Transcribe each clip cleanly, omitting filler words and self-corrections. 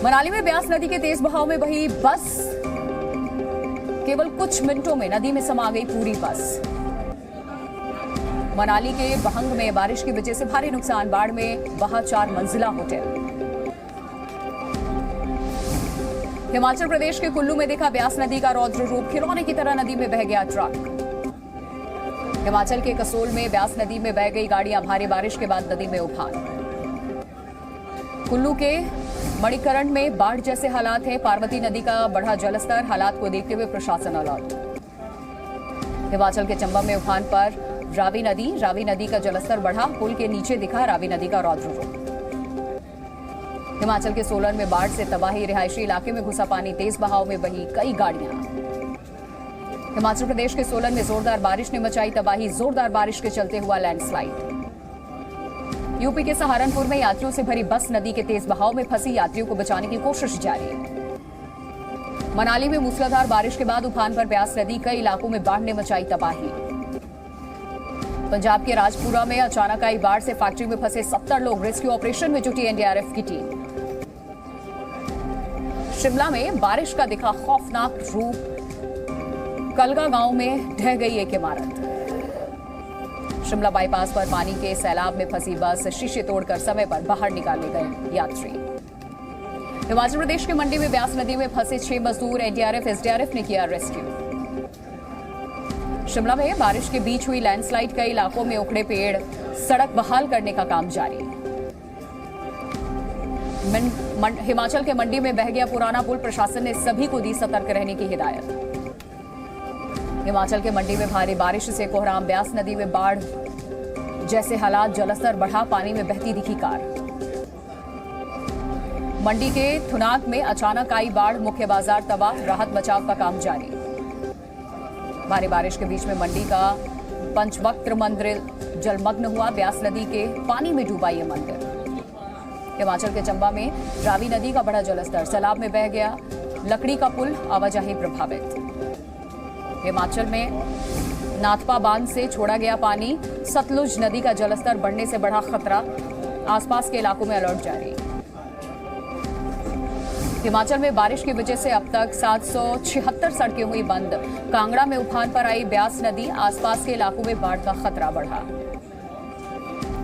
मनाली में ब्यास नदी के तेज बहाव में बही बस, केवल कुछ मिनटों में नदी में समा गई पूरी बस। मनाली के बहंग में बारिश की वजह से भारी नुकसान, बाढ़ में बहा 4 मंजिला होटल। हिमाचल प्रदेश के कुल्लू में देखा ब्यास नदी का रौद्र रूप, खिलौने की तरह नदी में बह गया ट्रक। हिमाचल के कसोल में ब्यास नदी में बह गई गाड़ियां, भारी बारिश के बाद नदी में उफान। कुल्लू के मणिकरण में बाढ़ जैसे हालात हैं, पार्वती नदी का बढ़ा जलस्तर, हालात को देखते हुए प्रशासन अलर्ट। हिमाचल के चंबा में उफान पर रावी नदी का जलस्तर बढ़ा, पुल के नीचे दिखा रावी नदी का रौद्र रूप। हिमाचल के सोलन में बाढ़ से तबाही, रिहायशी इलाके में घुसा पानी, तेज बहाव में बही कई गाड़ियां। हिमाचल प्रदेश के सोलन में जोरदार बारिश ने मचाई तबाही, जोरदार बारिश के चलते हुआ लैंडस्लाइड। यूपी के सहारनपुर में यात्रियों से भरी बस नदी के तेज बहाव में फंसी, यात्रियों को बचाने की कोशिश जारी है। मनाली में मूसलाधार बारिश के बाद उफान पर ब्यास नदी, कई इलाकों में बाढ़ ने मचाई तबाही। पंजाब के राजपुरा में अचानक आई बाढ़ से फैक्ट्री में फंसे 70 लोग, रेस्क्यू ऑपरेशन में जुटी एनडीआरएफ की टीम। शिमला में बारिश का दिखा खौफनाक रूप, कलगा गांव में ढह गई एक इमारत। शिमला बाईपास पर पानी के सैलाब में फंसी बस, शीशे तोड़कर समय पर बाहर निकाले गए यात्री। हिमाचल प्रदेश के मंडी में ब्यास नदी में फंसे 6 मजदूर, एनडीआरएफ एसडीआरएफ ने किया रेस्क्यू। शिमला में बारिश के बीच हुई लैंडस्लाइड, कई इलाकों में उखड़े पेड़, सड़क बहाल करने का काम जारी। हिमाचल के मंडी में बह गया पुराना पुल, प्रशासन ने सभी को दी सतर्क रहने की हिदायत। हिमाचल के मंडी में भारी बारिश से कोहराम, ब्यास नदी में बाढ़ जैसे हालात, जलस्तर बढ़ा, पानी में बहती दिखी कार। मंडी के थुनाग में अचानक आई बाढ़, मुख्य बाजार तबाह, राहत बचाव का काम जारी। भारी बारिश के बीच में मंडी का पंचवक्त्र मंदिर जलमग्न हुआ, ब्यास नदी के पानी में डूबा ये मंदिर। हिमाचल के चंबा में रावी नदी का बढ़ा जलस्तर, सैलाब में बह गया लकड़ी का पुल, आवाजाही प्रभावित। हिमाचल में नाथपा बांध से छोड़ा गया पानी, सतलुज नदी का जलस्तर बढ़ने से बढ़ा खतरा, आसपास के इलाकों में अलर्ट जारी। हिमाचल में बारिश की वजह से अब तक 776 सड़कें हुई बंद, कांगड़ा में उफान पर आई ब्यास नदी, आसपास के इलाकों में बाढ़ का खतरा बढ़ा।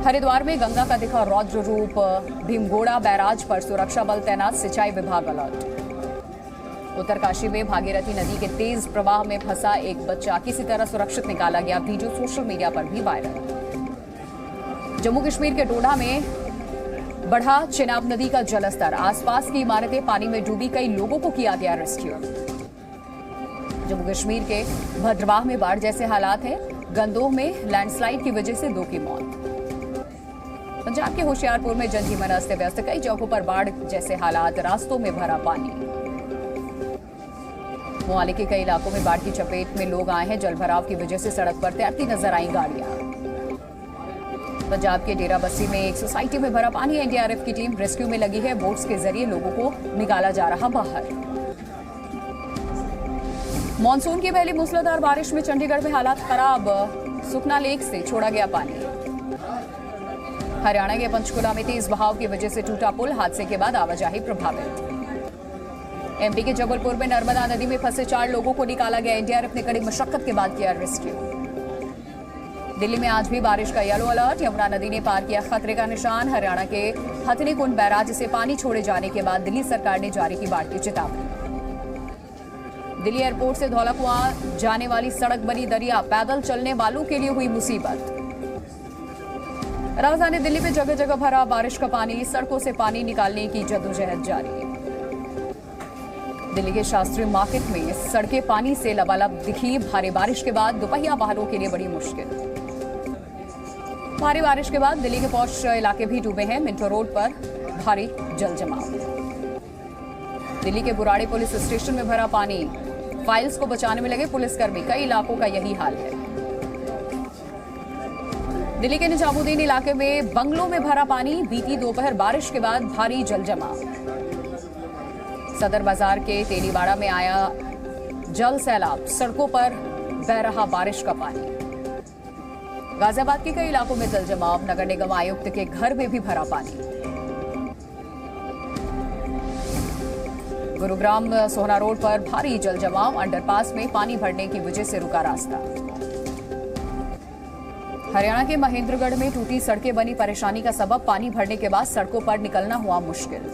हरिद्वार में गंगा का दिखा रौद्र रूप, भीमगोड़ा बैराज पर सुरक्षा बल तैनात, सिंचाई विभाग अलर्ट। उत्तरकाशी में भागीरथी नदी के तेज प्रवाह में फंसा एक बच्चा, किसी तरह सुरक्षित निकाला गया, वीडियो सोशल मीडिया पर भी वायरल। जम्मू कश्मीर के डोडा में बढ़ा चिनाब नदी का जलस्तर, आसपास की इमारतें पानी में डूबी, कई लोगों को किया गया रेस्क्यू। जम्मू कश्मीर के भद्रवाह में बाढ़ जैसे हालात हैं, गंदोह में लैंडस्लाइड की वजह से 2 की मौत। पंजाब के होशियारपुर में जनजीवन अस्त व्यस्त, कई जगहों पर बाढ़ जैसे हालात, रास्तों में भरा पानी। मोहाली के कई इलाकों में बाढ़ की चपेट में लोग आए हैं, जलभराव की वजह से सड़क पर तैरती नजर आई गाड़ियां। पंजाब के डेरा बस्सी में एक सोसाइटी में भरा पानी, एनडीआरएफ की टीम रेस्क्यू में लगी है, बोट्स के जरिए लोगों को निकाला जा रहा बाहर। मानसून की पहली मूसलाधार बारिश में चंडीगढ़ में हालात खराब, सुखना लेक से छोड़ा गया पानी। हरियाणा के पंचकुला में तेज बहाव की वजह से टूटा पुल, हादसे के बाद आवाजाही प्रभावित। एमपी के जबलपुर में नर्मदा नदी में फंसे 4 लोगों को निकाला गया, एनडीआरएफ ने कड़ी मशक्कत के बाद किया रेस्क्यू। दिल्ली में आज भी बारिश का येलो अलर्ट, यमुना नदी ने पार किया खतरे का निशान। हरियाणा के हथनीकुंड बैराज से पानी छोड़े जाने के बाद दिल्ली सरकार ने जारी की बाढ़ की चेतावनी। दिल्ली एयरपोर्ट से धौलाकुआं जाने वाली सड़क बनी दरिया, पैदल चलने वालों के लिए हुई मुसीबत। राजधानी दिल्ली में जगह जगह भरा बारिश का पानी, सड़कों से पानी निकालने की जद्दोजहद जारी। दिल्ली के शास्त्री मार्केट में सड़कें पानी से लबालब दिखी, भारी बारिश के बाद दोपहिया वाहनों के लिए बड़ी मुश्किल। भारी बारिश के बाद दिल्ली के पौष इलाके भी डूबे हैं, मिंटो रोड पर भारी जल जमाव। दिल्ली के बुराड़ी पुलिस स्टेशन में भरा पानी, फाइल्स को बचाने में लगे पुलिसकर्मी, कई इलाकों का यही हाल है। दिल्ली के निजामुद्दीन इलाके में बंगलों में भरा पानी, बीती दोपहर बारिश के बाद भारी जल जमाव। सदर बाजार के तेलीवाड़ा में आया जल सैलाब, सड़कों पर बह रहा बारिश का पानी। गाजियाबाद के कई इलाकों में जल जमाव, नगर निगम आयुक्त के घर में भी भरा पानी। गुरुग्राम सोहना रोड पर भारी जल जमाव, अंडरपास में पानी भरने की वजह से रुका रास्ता। हरियाणा के महेंद्रगढ़ में टूटी सड़कें बनी परेशानी का सबब, पानी भरने के बाद सड़कों पर निकलना हुआ मुश्किल।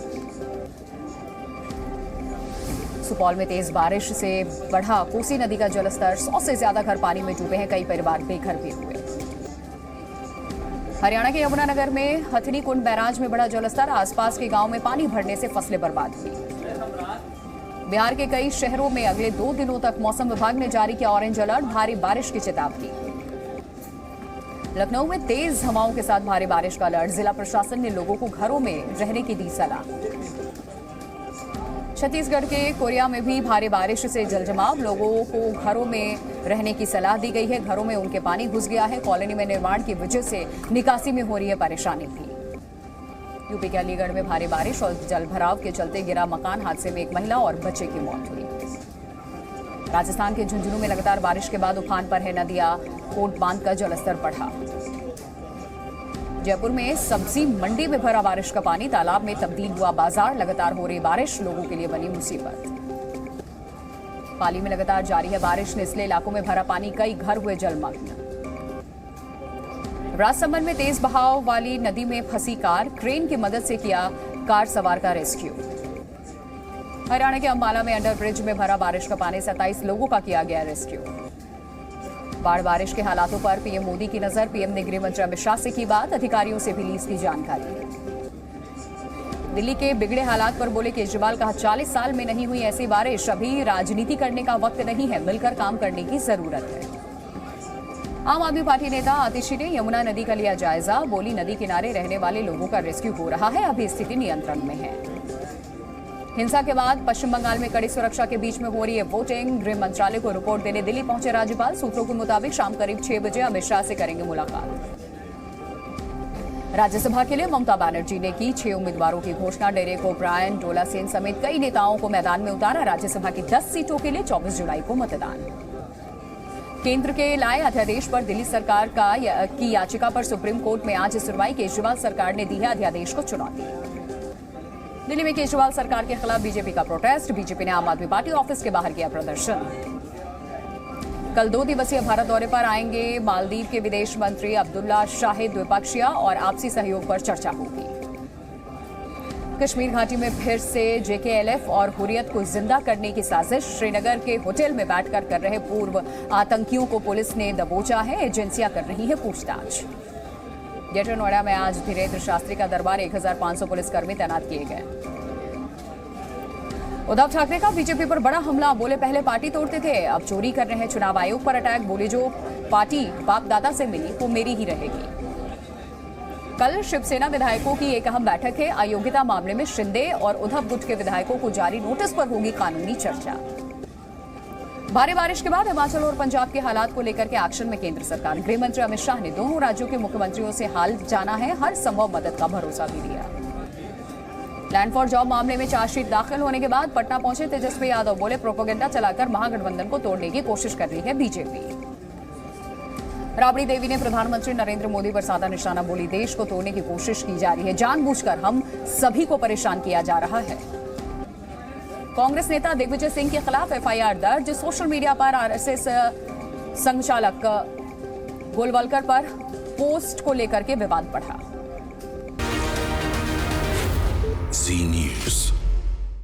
सुपौल में तेज बारिश से बढ़ा कोसी नदी का जलस्तर, 100 से ज्यादा घर पानी में डूबे हैं, कई परिवार बेघर भी हुए। हरियाणा के यमुनानगर में हथनी कुंड बैराज में बढ़ा जलस्तर, आसपास के गांव में पानी भरने से फसलें बर्बाद हुई। बिहार के कई शहरों में अगले 2 दिनों तक मौसम विभाग ने जारी किया ऑरेंज अलर्ट, भारी बारिश की चेतावनी। लखनऊ में तेज हवाओं के साथ भारी बारिश का अलर्ट, जिला प्रशासन ने लोगों को घरों में रहने की दी सलाह। छत्तीसगढ़ के कोरिया में भी भारी बारिश से जलजमाव, लोगों को घरों में रहने की सलाह दी गई है। घरों में उनके पानी घुस गया है, कॉलोनी में निर्माण की वजह से निकासी में हो रही है परेशानी भी। यूपी के अलीगढ़ में भारी बारिश और जलभराव के चलते गिरा मकान, हादसे में एक महिला और बच्चे की मौत हुई। राजस्थान के झुंझुनू में लगातार बारिश के बाद उफान पर है नदियां, कोट बांध का जलस्तर बढ़ा। जयपुर में सब्जी मंडी में भरा बारिश का पानी, तालाब में तब्दील हुआ बाजार, लगातार हो रही बारिश लोगों के लिए बनी मुसीबत। पाली में लगातार जारी है बारिश, निचले इलाकों में भरा पानी, कई घर हुए जलमग्न। राजसमंद में तेज बहाव वाली नदी में फंसी कार, क्रेन की मदद से किया कार सवार का रेस्क्यू। हरियाणा के अंबाला में अंडर ब्रिज में भरा बारिश का पानी, 27 लोगों का किया गया रेस्क्यू। बाढ़ बारिश के हालातों पर पीएम मोदी की नजर, पीएम ने गृह मंत्री अमित शाह से की बात, अधिकारियों से भी ली इसकी जानकारी। दिल्ली के बिगड़े हालात पर बोले केजरीवाल, कहा 40 साल में नहीं हुई ऐसी बारिश, अभी राजनीति करने का वक्त नहीं है, मिलकर काम करने की जरूरत है। आम आदमी पार्टी नेता आतिशी ने यमुना नदी का लिया जायजा, बोली नदी किनारे रहने वाले लोगों का रेस्क्यू हो रहा है, अभी स्थिति नियंत्रण में है। हिंसा के बाद पश्चिम बंगाल में कड़ी सुरक्षा के बीच में हो रही है वोटिंग, गृह मंत्रालय को रिपोर्ट देने दिल्ली पहुंचे राज्यपाल, सूत्रों के मुताबिक शाम करीब 6 बजे अमित शाह से करेंगे मुलाकात। राज्यसभा के लिए ममता बनर्जी ने की 6 उम्मीदवारों की घोषणा, डेरेक ओब्रायन, डोला सेन समेत कई नेताओं को मैदान में उतारा। राज्यसभा की 10 सीटों के लिए 24 जुलाई को मतदान। केंद्र के लाए अध्यादेश पर दिल्ली सरकार की याचिका पर सुप्रीम कोर्ट में आज सुनवाई, केजरीवाल सरकार ने दी है अध्यादेश को चुनौती। दिल्ली में केजरीवाल सरकार के खिलाफ बीजेपी का प्रोटेस्ट, बीजेपी ने आम आदमी पार्टी ऑफिस के बाहर किया प्रदर्शन। कल 2 दिवसीय भारत दौरे पर आएंगे मालदीव के विदेश मंत्री अब्दुल्ला शाहिद, द्विपक्षीय और आपसी सहयोग पर चर्चा होगी। कश्मीर घाटी में फिर से जेकेएलएफ और हुर्रियत को जिंदा करने की साजिश, श्रीनगर के होटल में बैठकर कर रहे पूर्व आतंकियों को पुलिस ने दबोचा है, एजेंसियां कर रही है पूछताछ। ग्रेटर नोएडा में आज धीरेन्द्र शास्त्री का दरबार, 1500 पुलिसकर्मी तैनात किए गए। उद्धव ठाकरे का बीजेपी पर बड़ा हमला, बोले पहले पार्टी तोड़ते थे, अब चोरी कर रहे हैं। चुनाव आयोग पर अटैक, बोले जो पार्टी बाप दादा से मिली वो मेरी ही रहेगी। कल शिवसेना विधायकों की एक अहम बैठक है, अयोग्यता मामले में शिंदे और उद्धव गुट के विधायकों को जारी नोटिस पर होगी कानूनी चर्चा। भारी बारिश के बाद हिमाचल और पंजाब के हालात को लेकर के एक्शन में केंद्र सरकार, गृह मंत्री अमित शाह ने दोनों राज्यों के मुख्यमंत्रियों से हाल जाना है, हर संभव मदद का भरोसा भी दिया। लैंड फॉर जॉब मामले में चार्जशीट दाखिल होने के बाद पटना पहुंचे तेजस्वी यादव, बोले प्रोपेगेंडा चलाकर महागठबंधन को तोड़ने की कोशिश कर रही है बीजेपी। राबड़ी देवी ने प्रधानमंत्री नरेंद्र मोदी पर साधा निशाना, बोली देश को तोड़ने की कोशिश की जा रही है, जानबूझकर हम सभी को परेशान किया जा रहा है। कांग्रेस नेता दिग्विजय सिंह के खिलाफ एफआईआर दर्ज, सोशल मीडिया पर आरएसएस संचालक गोलवलकर पर पोस्ट को लेकर के विवाद बढ़ा। जी न्यूज़।